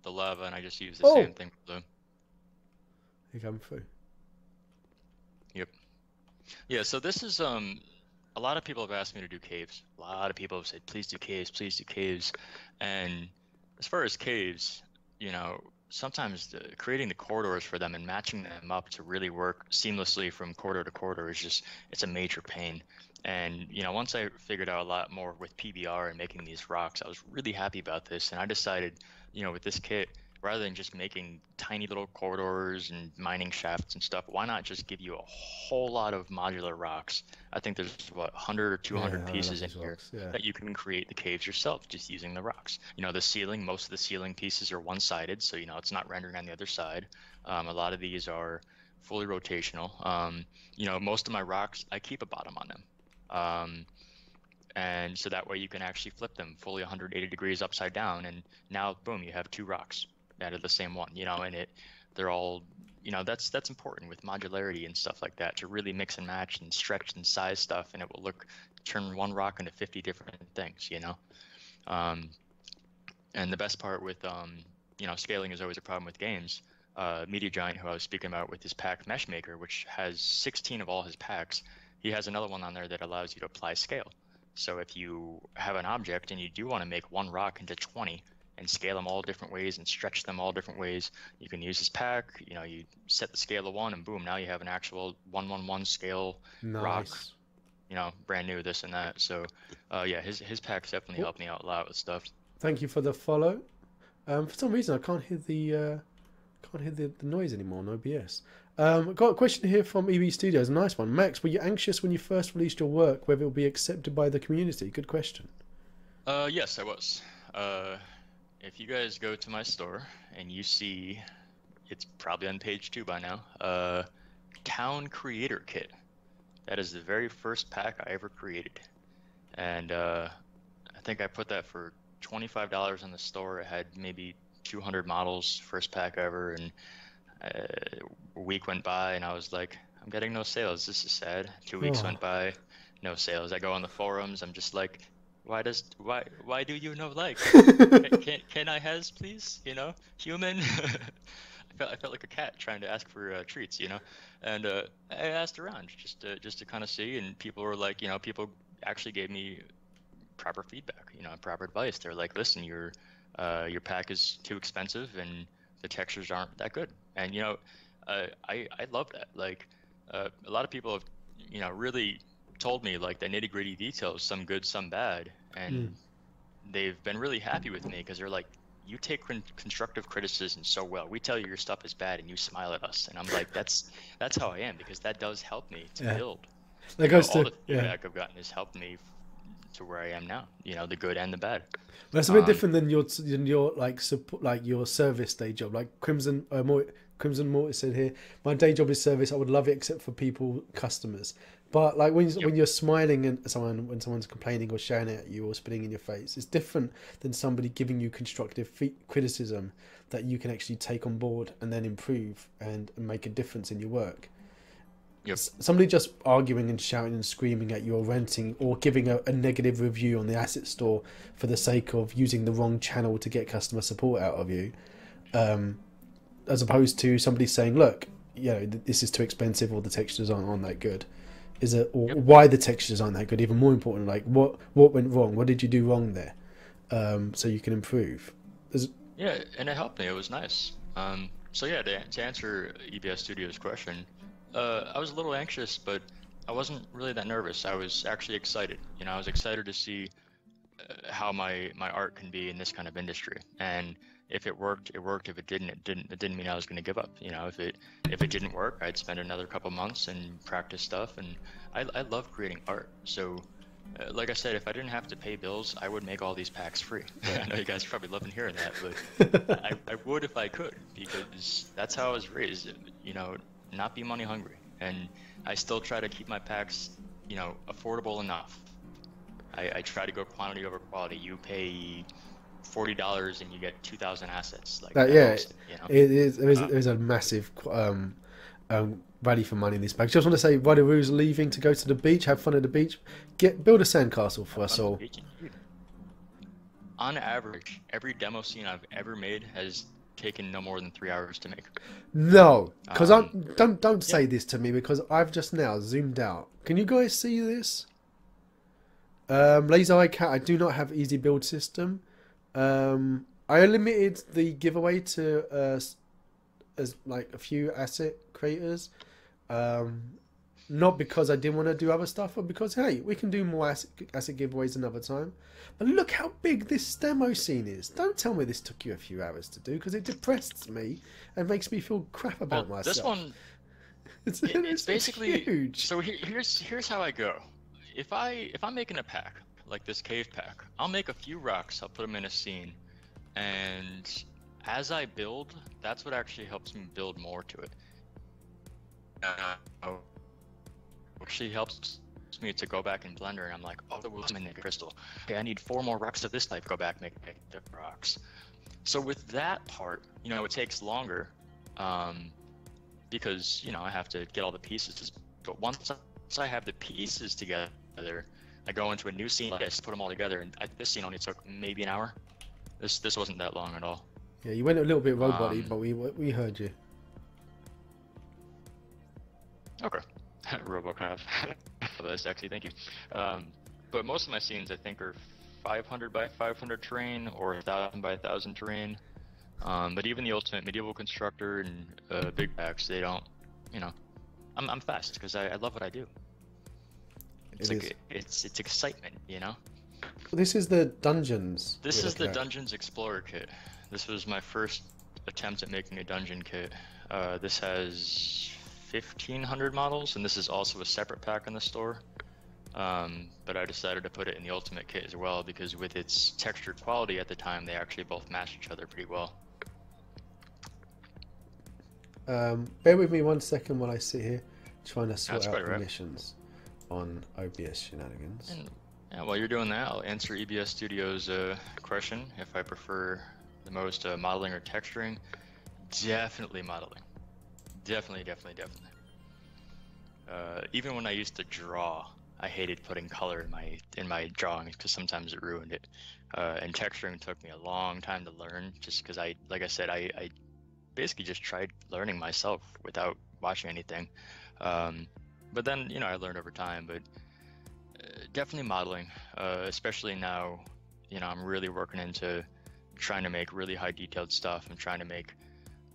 the lava, and I just use the Oh, same thing for the. you come through. Yep. Yeah, so this is a lot of people have asked me to do caves. A lot of people have said, please do caves, please do caves. And as far as caves, sometimes creating the corridors for them and matching them up to really work seamlessly from corridor to corridor it's a major pain. And once I figured out a lot more with PBR and making these rocks, I was really happy about this. And I decided, with this kit, rather than just making tiny little corridors and mining shafts and stuff, why not just give you a whole lot of modular rocks? I think there's 100 or 200 Yeah, I pieces love in these here rocks. Yeah. that you can create the caves yourself just using the rocks. The ceiling, most of the ceiling pieces are one-sided, so it's not rendering on the other side. A lot of these are fully rotational. Most of my rocks, I keep a bottom on them. And so that way you can actually flip them fully 180 degrees upside down, and now boom, you have two rocks out of the same one, and they're all, that's important with modularity and stuff like that, to really mix and match and stretch and size stuff, and it will turn one rock into 50 different things, and the best part with scaling is always a problem with games. Media Giant, who I was speaking about with his pack mesh maker, which has 16 of all his packs, he has another one on there that allows you to apply scale. So if you have an object and you do want to make one rock into 20 and scale them all different ways and stretch them all different ways, you can use this pack. You set the scale of 1 and boom, now you have an actual 1/1 scale rock. Nice. Brand new, this and that. So yeah, his packs definitely helped me out a lot with stuff. Thank you for the follow. For some reason, I can't hear the noise anymore on OBS. Got a question here from EB Studios. A nice one. Max, were you anxious when you first released your work whether it will be accepted by the community? Good question. Yes, I was. If you guys go to my store and you see, it's probably on page 2 by now, Town Creator Kit. That is the very first pack I ever created. And I think I put that for $25 in the store. It had maybe 200 models, first pack ever, and a week went by and I was like, I'm getting no sales. This is sad. 2 weeks went by, no sales. I go on the forums. I'm just like, why do you no like? Can I has please? Human. I felt like a cat trying to ask for treats, and I asked around just to kind of see, and people were like, people actually gave me proper feedback, proper advice. They're like, listen, your pack is too expensive and the textures aren't that good. And I love that. Like a lot of people have really told me like the nitty-gritty details, some good, some bad, and they've been really happy with me because they're like, you take constructive criticism so well. We tell you your stuff is bad and you smile at us, and I'm like, that's how I am, because that does help me to build. That goes all to the feedback I've gotten has helped me to where I am now, the good and the bad. That's a bit different than your like support, like your service day job, like Crimson Mortis said here, my day job is service. I would love it except for customers. But like when you're smiling at someone, when someone's complaining or shouting at you or spitting in your face, it's different than somebody giving you constructive criticism that you can actually take on board and then improve and make a difference in your work. Yep. Somebody just arguing and shouting and screaming at you or ranting or giving a negative review on the asset store for the sake of using the wrong channel to get customer support out of you, as opposed to somebody saying, look, this is too expensive or the textures aren't that good. Why the textures aren't that good? Even more important, like what went wrong? What did you do wrong there? So you can improve. Yeah, and it helped me. It was nice. So yeah, to answer EBS Studio's question, I was a little anxious, but I wasn't really that nervous. I was actually excited. I was excited to see how my art can be in this kind of industry. And if it worked, it worked. If it didn't, it didn't mean I was going to give up. If it didn't work, I'd spend another couple months and practice stuff. And I love creating art. So, like I said, if I didn't have to pay bills, I would make all these packs free. I know you guys are probably loving hearing that, but I would if I could, because that's how I was raised. Not be money hungry, and I still try to keep my packs, affordable enough. I try to go quantity over quality. You pay $40 and you get 2,000 assets. Like it is. There's a massive value for money in this pack. Just want to say, Raideru's leaving to go to the beach. Have fun at the beach. Build a sandcastle for us all. On average, every demo scene I've ever made has taken no more than 3 hours to make. No, because don't say this to me, because I've just now zoomed out. Can you guys see this? Laser Eye Cat, I do not have easy build system. I limited the giveaway to as like a few asset creators. Not because I didn't want to do other stuff, but because, hey, we can do more asset giveaways another time. But look how big this demo scene is. Don't tell me this took you a few hours to do, because it depresses me and makes me feel crap about myself. This one, it's basically huge. So here's how I go. If I'm making a pack like this cave pack, I'll make a few rocks. I'll put them in a scene, and as I build, that's what actually helps me build more to it. Actually helps me to go back in Blender, and I'm like, oh, the wood's in the crystal. Okay, I need 4 more rocks of this type. Go back, make the rocks. So with that part, it takes longer, because I have to get all the pieces. But once I have the pieces together, I go into a new scene like this, put them all together, and this scene only took maybe an hour. This wasn't that long at all. Yeah, you went a little bit robot-y, but we heard you. Okay. RoboCop. That's actually, thank you. But most of my scenes, I think, are 500 by 500 terrain or 1,000 by 1,000 terrain. But even the Ultimate Medieval Constructor and big packs, they don't. I'm fast because I love what I do. It's excitement, This is the Dungeons. This is the Dungeons Explorer kit. This was my first attempt at making a dungeon kit. This has 1,500 models, and this is also a separate pack in the store. But I decided to put it in the Ultimate kit as well, because with its texture quality at the time, they actually both match each other pretty well. Bear with me 1 second while I sit here trying to sort out the right. missions on OBS shenanigans. And while you're doing that, I'll answer EBS Studio's question if I prefer the most modeling or texturing. Definitely modeling. Definitely. Even when I used to draw, I hated putting color in my drawings because sometimes it ruined it. And texturing took me a long time to learn, just because I basically just tried learning myself without watching anything. But then, I learned over time. But definitely modeling, especially now. I'm really working into trying to make really high detailed stuff. I'm trying to make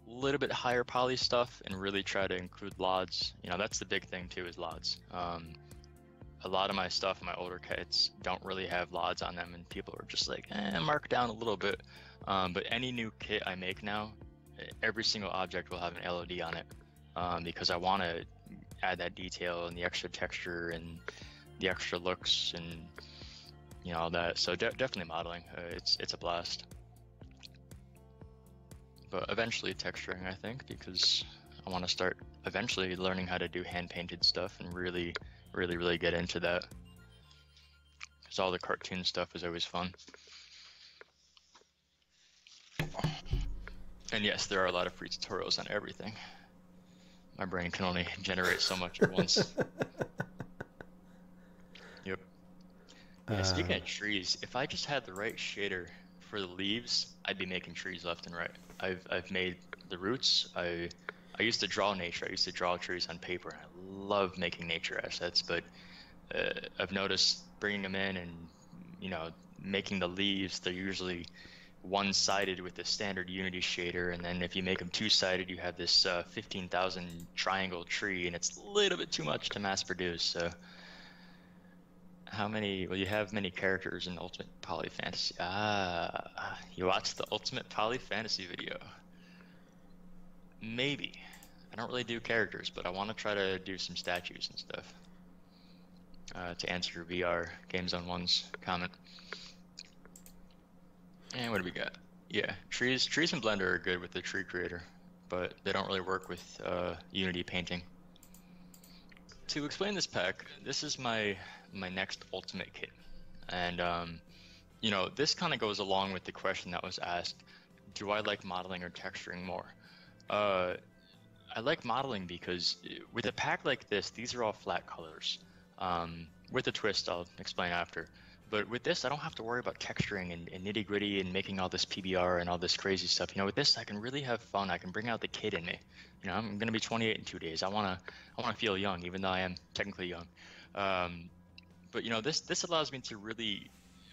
a little bit higher poly stuff and really try to include LODs. That's the big thing too, is LODs. A lot of my stuff in my older kits don't really have LODs on them, and people are just like, mark down a little bit. But any new kit I make now, every single object will have an LOD on it, because I want to add that detail and the extra texture and the extra looks and all that. So definitely modeling. It's a blast. but eventually texturing, I think, because I want to start eventually learning how to do hand-painted stuff and really get into that. Because all the cartoon stuff is always fun. And yes, there are a lot of free tutorials on everything. My brain can only generate so much at once. Yep. Yeah, speaking of trees, if I just had the right shader for the leaves, I'd be making trees left and right. I've made the roots. I used to draw nature. I used to draw trees on paper. I love making nature assets, but I've noticed bringing them in and, you know, making the leaves, they're usually one-sided with the standard Unity shader, and then if you make them two-sided, you have this 15,000 triangle tree, and it's a little bit too much to mass produce. So how many, well, you have many characters in Ultimate Poly Fantasy. Ah, you watched the Ultimate Poly Fantasy video. Maybe. I don't really do characters, but I want to try to do some statues and stuff. To answer VR Game Zone 1's comment. And what do we got? Yeah, trees and Blender are good with the tree creator, but they don't really work with Unity painting. To explain this pack, this is my next ultimate kit, and you know, this kind of goes along with the question that was asked: do I like modeling or texturing more? I like modeling because with a pack like this, these are all flat colors. With a twist, I'll explain after. But with this, I don't have to worry about texturing and nitty gritty and making all this PBR and all this crazy stuff. You know, with this, I can really have fun. I can bring out the kid in me. You know, I'm gonna be 28 in 2 days. I wanna feel young, even though I am technically young. But you know, this allows me to really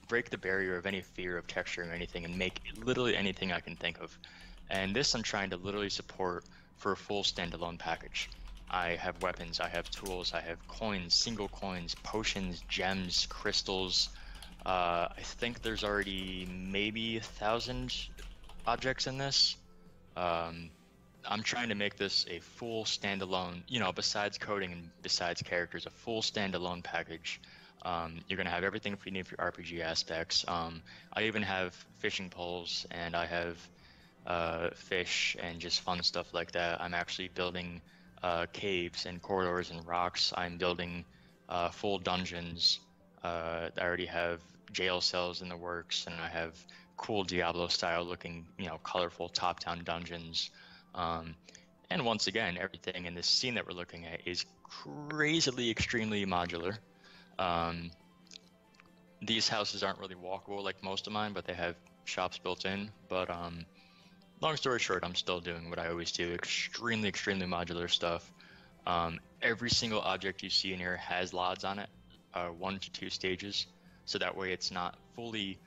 break the barrier of any fear of texturing or anything and make literally anything I can think of. And this I'm trying to literally support for a full standalone package. I have weapons, I have tools, I have coins, single coins, potions, gems, crystals. I think there's already maybe 1,000 objects in this. I'm trying to make this a full standalone, you know, besides coding and besides characters, a full standalone package. You're going to have everything you need for your RPG aspects. I even have fishing poles, and I have fish and just fun stuff like that. I'm actually building caves and corridors and rocks. I'm building full dungeons. I already have jail cells in the works, and I have cool Diablo style looking, you know, colorful top-down dungeons. And once again, everything in this scene that we're looking at is crazily extremely modular. These houses aren't really walkable like most of mine, but they have shops built in. But long story short, I'm still doing what I always do, extremely modular stuff. Every single object you see in here has LODs on it, 1 to 2 stages, so that way it's not fully,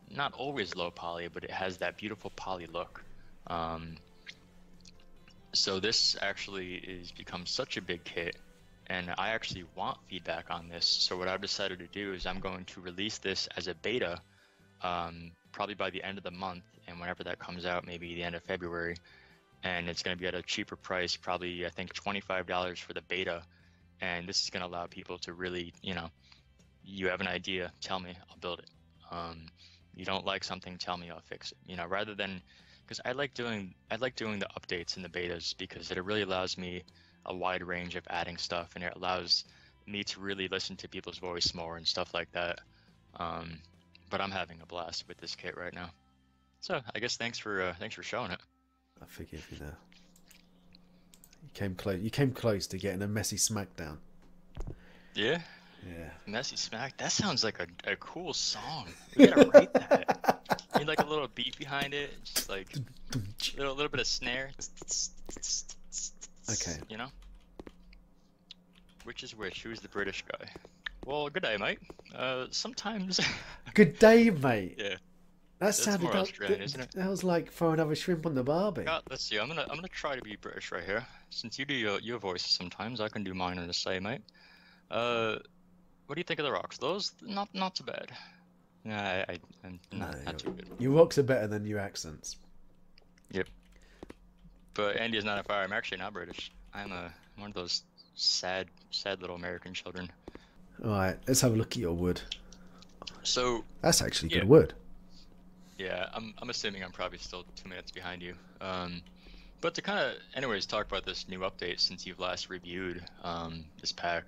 not always low poly, but it has that beautiful poly look. So this actually is become such a big kit, and I actually want feedback on this. So what I've decided to do is I'm going to release this as a beta, probably by the end of the month, and whenever that comes out, maybe the end of February, and it's going to be at a cheaper price, probably I think $25 for the beta. And this is going to allow people to really, you know, you have an idea, tell me, I'll build it. You don't like something, tell me, I'll fix it. You know, rather than, because I like doing the updates in the betas because it really allows me a wide range of adding stuff, and it allows me to really listen to people's voice more and stuff like that. But I'm having a blast with this kit right now. So I guess thanks for showing it. I forgive you now. You came close to getting a messy smackdown. Yeah. Yeah. Messy Smack. That sounds like a cool song. We gotta write that. Need like a little beat behind it, just like a little bit of snare. Okay. You know. Which is which? Who's the British guy? Well, good day, mate. Sometimes. Good day, mate. Yeah. That sounded more Australian, isn't it? That was like throw another shrimp on the barbie. Let's see. I'm gonna try to be British right here. Since you do your voices sometimes, I can do mine in the same, mate. What do you think of the rocks? Those not too bad. Yeah, I'm not too good. Your rocks are better than your accents. Yep. But Andy is not a fire. I'm actually not British. I'm one of those sad little American children. All right, let's have a look at your wood. So that's actually good wood. Yeah, I'm assuming I'm probably still 2 minutes behind you. But to kind of, anyways, talk about this new update since you've last reviewed this pack.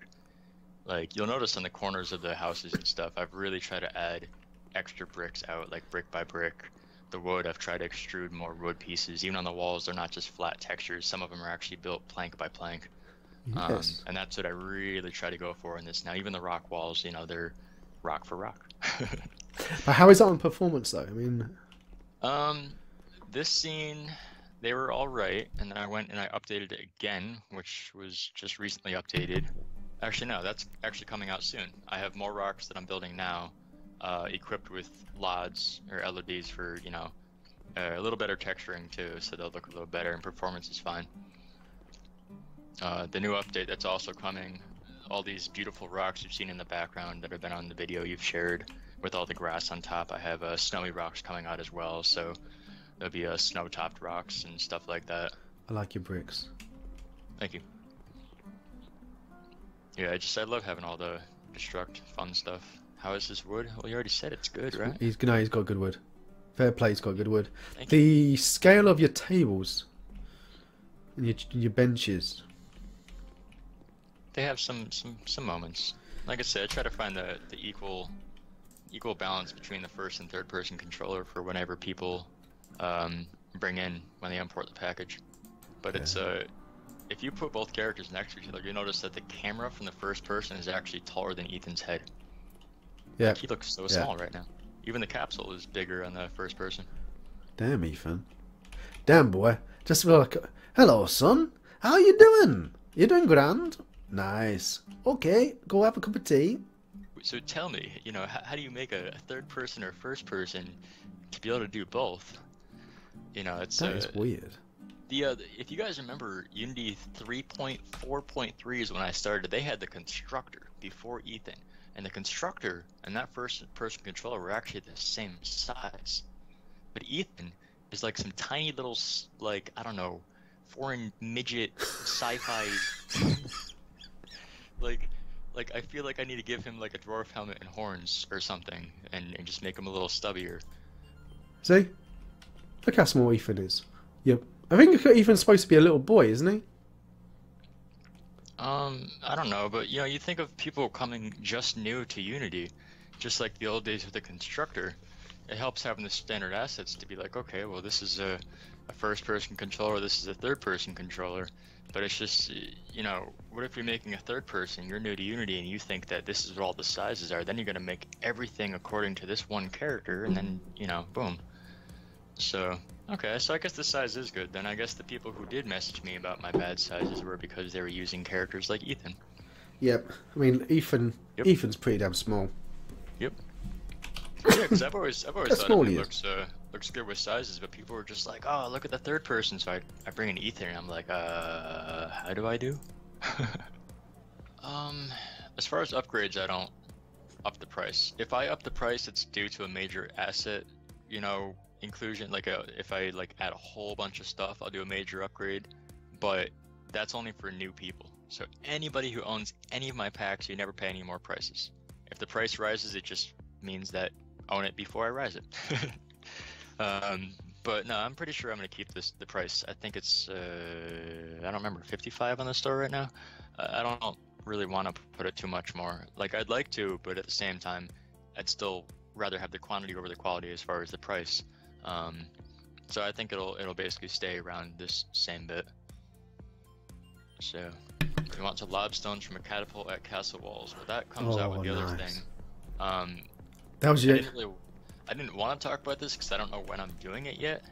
Like you'll notice on the corners of the houses and stuff, I've really tried to add extra bricks out, like brick by brick. The wood, I've tried to extrude more wood pieces. Even on the walls, they're not just flat textures. Some of them are actually built plank by plank. Yes. And that's what I really try to go for in this. Now, even the rock walls, you know, they're rock for rock. But how is that on performance though? I mean, This scene, they were all right, and then I went and I updated it again, which was just recently updated. Actually, no, that's actually coming out soon. I have more rocks that I'm building now, equipped with LODs or LODs for, you know, a little better texturing too, so they'll look a little better and performance is fine. The new update that's also coming, all these beautiful rocks you've seen in the background that have been on the video you've shared with all the grass on top. I have snowy rocks coming out as well, so there'll be snow-topped rocks and stuff like that. I like your bricks. Thank you. Yeah, I love having all the destruct fun stuff. How is this wood? Well, you already said it's good, right? He's got good wood. Fair play, he's got good wood. Thank The scale of your tables and your benches. They have some moments. Like I said, I try to find the equal balance between the first and third person controller for whenever people bring in when they import the package. But it's if you put both characters next to each other, you notice that the camera from the first person is actually taller than Ethan's head. Yeah. Like, he looks so small right now. Even the capsule is bigger on the first person. Damn, Ethan. Damn, boy. Just like, hello, son. How you doing? You doing grand? Nice. Okay, go have a cup of tea. So tell me, you know, how do you make a third person or first person to be able to do both? You know, it's That is weird. If you guys remember, Unity 3.4.3 is when I started. They had the constructor before Ethan, and the constructor and that first person controller were actually the same size. But Ethan is like some tiny little, like, I don't know, foreign midget sci-fi. like I feel like I need to give him like a dwarf helmet and horns or something, and just make him a little stubbier. See? Look how small Ethan is. Yep. I think Ethan's supposed to be a little boy, isn't he? I don't know, but you know, you think of people coming just new to Unity, just like the old days with the constructor. It helps having the standard assets to be like, okay, well, this is a first-person controller, this is a third-person controller. But it's just, you know, what if you're making a third person, you're new to Unity, and you think that this is what all the sizes are, then you're going to make everything according to this one character, and then, you know, boom. So, okay, so I guess the size is good. Then I guess the people who did message me about my bad sizes were because they were using characters like Ethan. Yep. I mean, Ethan's pretty damn small. Yep. Yeah, because I've always thought it looks good with sizes, but people were just like, oh, look at the third person. So I bring in Ethan, and I'm like, how do I do? As far as upgrades, I don't up the price. If I up the price, it's due to a major asset, you know, inclusion. Like if I like add a whole bunch of stuff, I'll do a major upgrade, but that's only for new people. So anybody who owns any of my packs, you never pay any more prices. If the price rises, it just means that own it before I rise it. But no, I'm pretty sure I'm gonna keep the price. I think it's I don't remember, 55 on the store right now. I don't really want to put it too much more. Like, I'd like to, but at the same time, I'd still rather have the quantity over the quality as far as the price. So I think it'll basically stay around this same bit. So you want some lobstones from a catapult at castle walls, but that comes out with the other thing. That was it. I didn't want to talk about this because I don't know when I'm doing it yet,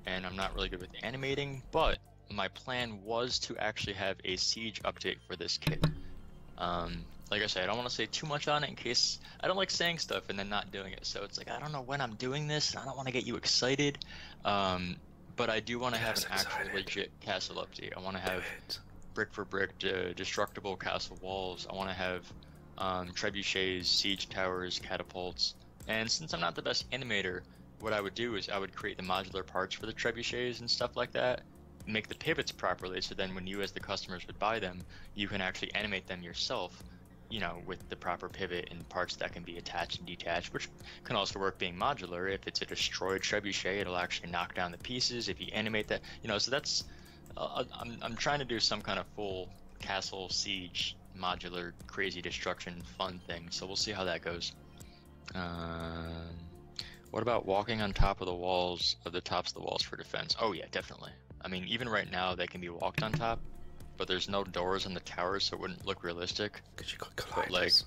and I'm not really good with animating, but my plan was to actually have a siege update for this kit. Like I said, I don't want to say too much on it in case I don't like saying stuff and then not doing it. So it's like, I don't know when I'm doing this, and I don't want to get you excited. But I do want to have an actual legit castle update. I want to have brick for brick destructible castle walls. I want to have trebuchets, siege towers, catapults. And since I'm not the best animator, what I would do is I would create the modular parts for the trebuchets and stuff like that, make the pivots properly, so then when you as the customers would buy them, you can actually animate them yourself you know, with the proper pivot and parts that can be attached and detached, which can also work being modular. If it's a destroyed trebuchet, it'll actually knock down the pieces. If you animate that, you know, so that's, I'm trying to do some kind of full castle siege modular crazy destruction fun thing. So we'll see how that goes. What about walking on top of the walls, of the tops of the walls for defense? Oh yeah, definitely. I mean, even right now they can be walked on top, but there's no doors on the towers, so it wouldn't look realistic. Because you got But like, colliders.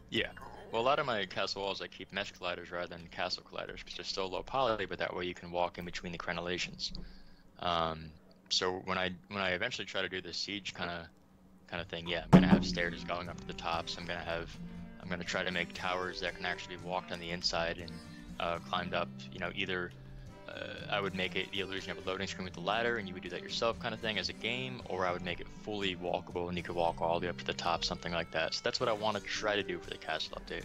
yeah. Well, a lot of my castle walls I keep mesh colliders rather than castle colliders because they're still low poly, but that way you can walk in between the crenellations. So when I eventually try to do the siege kind of thing, yeah, I'm gonna have stairs going up to the tops. I'm gonna try to make towers that can actually be walked on the inside and climbed up. You know, either I would make it the illusion of a loading screen with the ladder, and you would do that yourself kind of thing as a game, or I would make it fully walkable and you could walk all the way up to the top, something like that. So that's what I want to try to do for the castle update.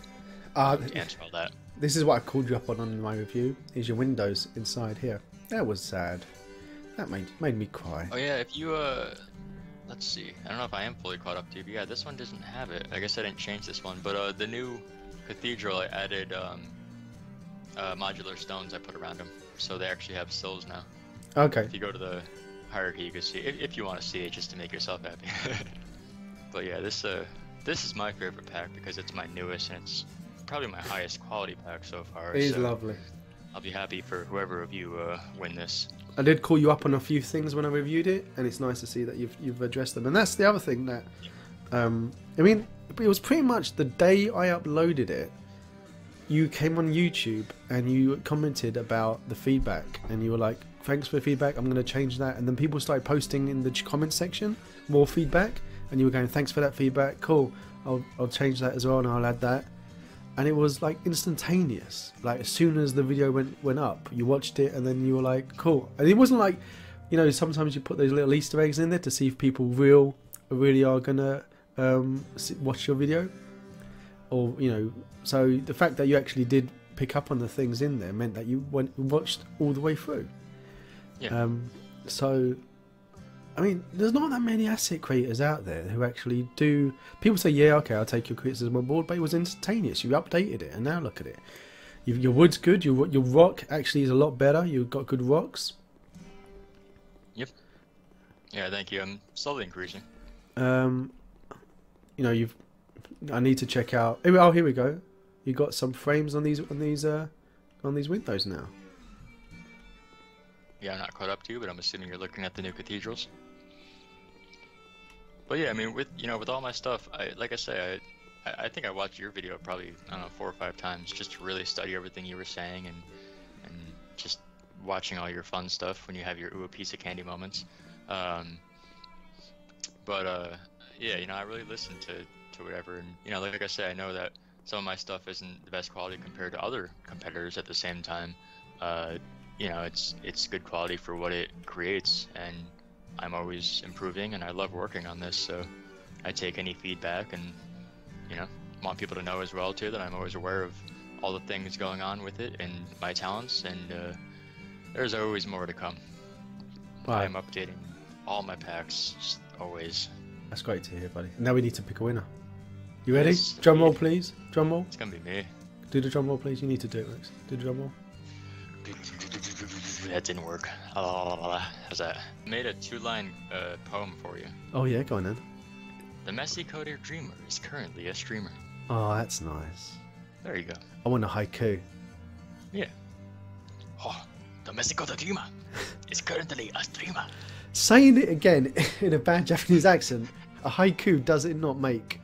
To answer all that. This is what I called you up on in my review, is your windows inside here. That was sad. That made me cry. Oh yeah, if you let's see. I don't know if I am fully caught up to you, but yeah, this one doesn't have it. I guess I didn't change this one, but the new cathedral, I added modular stones I put around them, so they actually have sills now. Okay. If you go to the hierarchy, you can see if you want to see it, just to make yourself happy. But yeah, this is my favorite pack because it's my newest and it's probably my highest quality pack so far. It is so lovely. I'll be happy for whoever of you win this. I did call you up on a few things when I reviewed it, and it's nice to see that you've addressed them. And that's the other thing that, I mean, it was pretty much the day I uploaded it, you came on YouTube and you commented about the feedback, and you were like, "Thanks for the feedback. I'm going to change that." And then people started posting in the comment section more feedback, and you were going, "Thanks for that feedback. Cool. I'll change that as well, and I'll add that." And it was like instantaneous. Like as soon as the video went up, you watched it and then you were like, cool. And it wasn't like, you know, sometimes you put those little Easter eggs in there to see if people really are gonna watch your video, or you know. So the fact that you actually did pick up on the things in there meant that you watched all the way through. Yeah. So I mean, there's not that many asset creators out there who actually do. People say, yeah, okay, I'll take your criticism on board, but it was instantaneous. You updated it, and now look at it. Your wood's good. Your rock actually is a lot better. You've got good rocks. Yep. Yeah, thank you. I'm slowly increasing. You know, I need to check out. Oh, here we go. You got some frames on these windows now. Yeah, I'm not caught up to you, but I'm assuming you're looking at the new cathedrals. But yeah, I mean, with all my stuff, like I say, I think I watched your video probably, I don't know, 4 or 5 times just to really study everything you were saying and just watching all your fun stuff when you have your ooh, a piece of candy moments. Yeah, you know, I really listened to whatever, and you know, like I say, I know that some of my stuff isn't the best quality compared to other competitors. At the same time, you know, it's good quality for what it creates, and I'm always improving, and I love working on this, so I take any feedback, and you know, want people to know as well too that I'm always aware of all the things going on with it and my talents, and there's always more to come. Wow. I'm updating all my packs, just always. That's great to hear, buddy. Now we need to pick a winner. You ready? Yes, Drum roll, please. Drum roll. It's gonna be me. Do the drum roll, please. You need to do it, Rex. Do the drum roll. That didn't work. How's that? I made a 2-line poem for you. Oh yeah, go on then. The messy coder dreamer is currently a streamer. Oh, that's nice. There you go. I want a haiku. Yeah. Oh, the messy coder dreamer is currently a streamer. Saying it again in a bad Japanese accent, a haiku does it not make?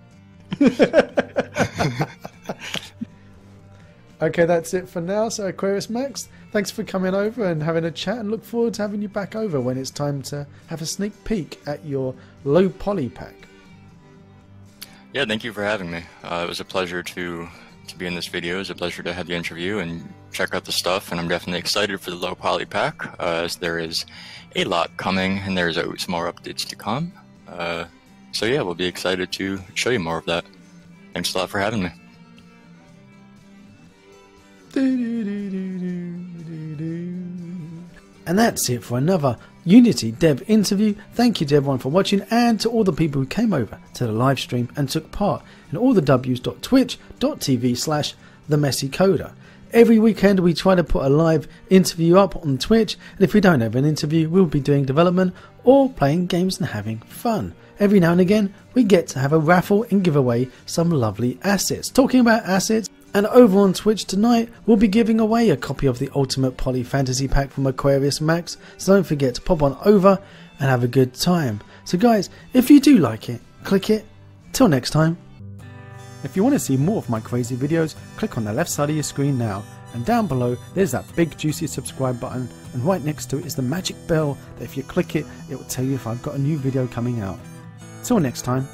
Okay, that's it for now. So Aquarius Max, thanks for coming over and having a chat, and look forward to having you back over when it's time to have a sneak peek at your low poly pack. Yeah, thank you for having me. It was a pleasure to be in this video. It was a pleasure to have the interview and check out the stuff, and I'm definitely excited for the low poly pack, as there is a lot coming and there's always more updates to come. So yeah, we'll be excited to show you more of that. Thanks a lot for having me. And that's it for another Unity Dev interview. Thank you to everyone for watching and to all the people who came over to the live stream and took part in all the w's.twitch.tv/themessycoder. Every weekend we try to put a live interview up on Twitch, and if we don't have an interview we'll be doing development or playing games and having fun. Every now and again we get to have a raffle and give away some lovely assets. Talking about assets, and over on Twitch tonight we'll be giving away a copy of the Ultimate Poly Fantasy Pack from Aquarius Max, so don't forget to pop on over and have a good time. So guys, if you do like it, click it. Till next time. If you want to see more of my crazy videos, click on the left side of your screen now, and down below there's that big juicy subscribe button, and right next to it is the magic bell that if you click it, it will tell you if I've got a new video coming out. Till next time.